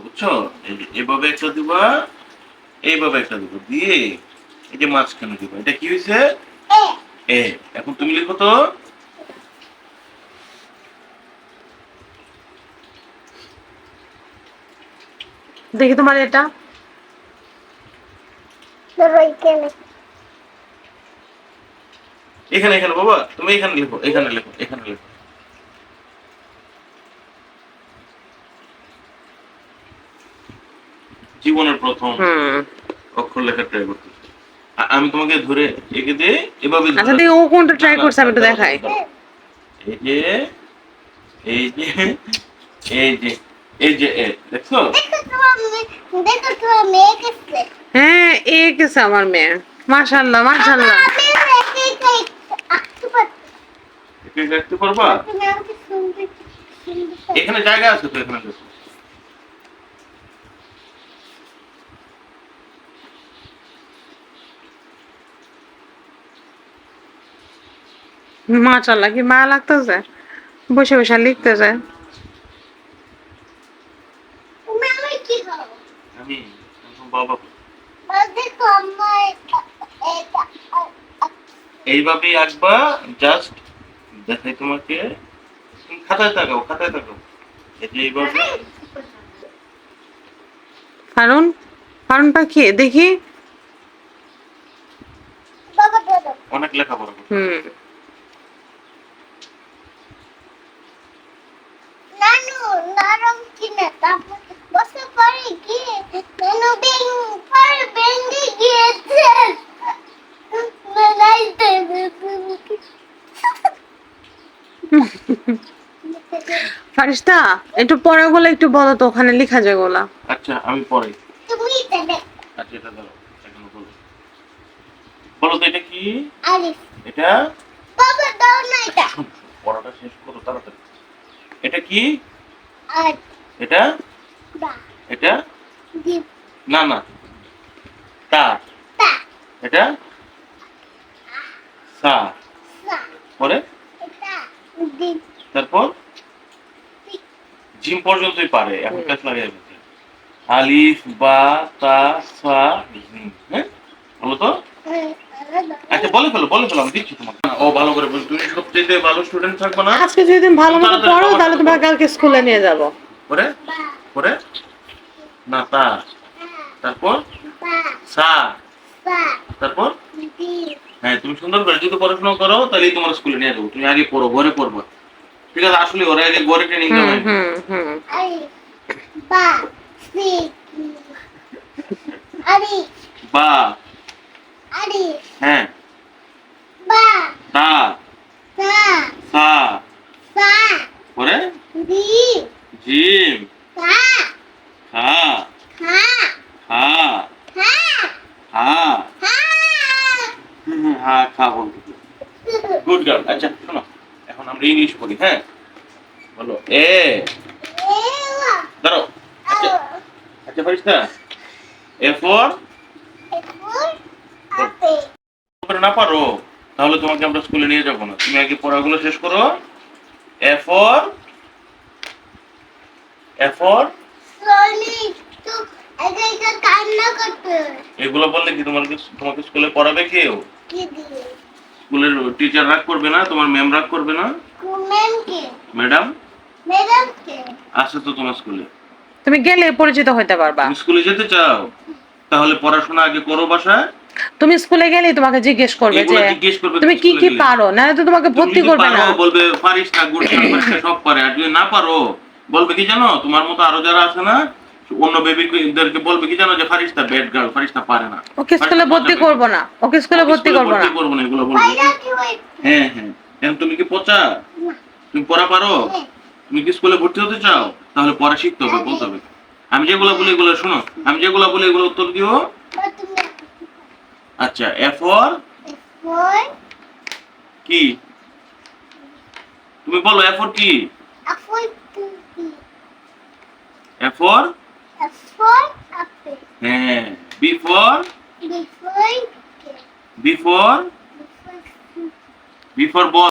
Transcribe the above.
বুঝছো? এই যে এভাবে একটা দিবা, এইভাবে একটা দিবা, দিয়ে এই যে মাঝখানে দিবা। এটা কি হয়েছে? এ। এখন তুমি লিখো তো। দেখি তোমার এটা। এখানে এখানে বাবা, তুমি এখানে লিখো, এখানে লিখো, এখানে লিখো। জীবনের প্রথম অক্ষর লেখা ট্রাই করতেছি। আমি তোমাকে ধরে এঁকে দিয়ে এভাবে আচ্ছা দেখি ও কোনটা ট্রাই করছে, আমি একটু দেখাই। এই যে, এই যে, এই যে, এই যে এ, দেখছো? হ্যাঁ এ কেছে আমার মেয়ে। মাশাআল্লাহ মাশাআল্লাহ। একে দেখতে পারবা? এখানে জায়গা আছে তো, এখানে দেখো। মাশাআল্লাহ কি মায়া লাগতেছে, বসে বসে লিখতেছে। আমি বাবা এইভাবেই আঁকবা, জাস্ট দেখাই তোমাকে। তুমি খাতায় তাকাও, খাতায় তাকাও। এই যে এইভাবে। ফারুন, ফারুন পাখি দেখি। অনেক লেখাপড়া করো। ফারিস্তা একটু পড়াগুলো একটু বলো তো, ওখানে লেখা যায় গোলা। আচ্ছা আমি পড়াই। আচ্ছা এটা ধরো, এখন বলো। বলো তো এটা কি? এটা পড়াটা শেষ করো তাড়াতাড়ি। এটা কি? এটা এটা না না, তা। এটা সা। পরে তারপর জিম পর্যন্তই পারে, এখন কাজ লাগিয়ে গেছে। আলিফ বা তা সা জিম। হ্যাঁ বলো তো। আচ্ছা বলে ফেলো, বলে ফেলো, আমি দিচ্ছি তোমাকে। ও ভালো করে বল, তুমি সবচেয়ে ভালো স্টুডেন্ট থাকবে না? আজকে যদি তুমি ভালো মতো পড়ো তাহলে তোমাকে কালকে স্কুলে নিয়ে যাব। পরে পরে না তা, তারপর সা, তারপর হ্যাঁ, তুমি সুন্দর করে যদি পড়াশোনা করো তাহলেই তোমার স্কুলে নিয়ে যাবো। তুমি আগে পড়ো, ঘরে পড়বা, ঠিক আছে? আসলে ওরা আগে ঘরে ট্রেনিং দেওয়া বা হ্যাঁ তা সা, পরে জিম খা খা হা হা খা বলতে। Good girl. আচ্ছা শোনো, এখন আমরা ইংলিশ পড়ি। হ্যাঁ বলো এ। ধরো। আচ্ছা আচ্ছা ফারিস্তা, এ ফর না পারো তাহলে তোমাকে আমরা স্কুলে নিয়ে যাবো না। তুমি আগে পড়াগুলো শেষ করো। এ ফর, এ ফর এগুলো বললে কি তোমাকে স্কুলে পড়াবে কেউ? স্কুলের টিচার রাগ করবে না? তোমার ম্যাম রাগ করবে না? ম্যাডাম আছে তো তোমার স্কুলে। তুমি গেলে পরিচিত হতে পারবা। তুমি স্কুলে যেতে চাও তাহলে পড়াশোনা আগে করো বাসায়। তুমি স্কুলে গেলে তোমাকে জিজ্ঞেস করবে যে জিজ্ঞেস করবে তুমি কি কি পারো, না তো তোমাকে ভর্তি করবে না। বলবে ফারিস্তা গুড গার্ল, ফারিস্তা সব পারে। আর যদি না পারো বলবে কি জানো, তোমার মতো আরো যারা আছে না অন্য বেবিদেরকে বলবে কি জানো, যে ফারিস্তা ব্যাড গার্ল, ফারিস্তা পারে না, ওকে স্কুলে ভর্তি করব না, ওকে স্কুলে ভর্তি করব না এগুলো বলবে। হ্যাঁ হ্যাঁ, এখন তুমি কি পচা? তুমি পড়া পারো? তুমি কি স্কুলে ভর্তি হতে চাও? তাহলে পড়া শিখতে হবে, বলতে হবে। আমি যেগুলো বলি এগুলো শোনো, আমি যেগুলো বলি এগুলো উত্তর দিও। আচ্ছা এ ফর কি? তুমি বলো এ ফর কি? এ ফর হ্যাঁ, B for B for ball.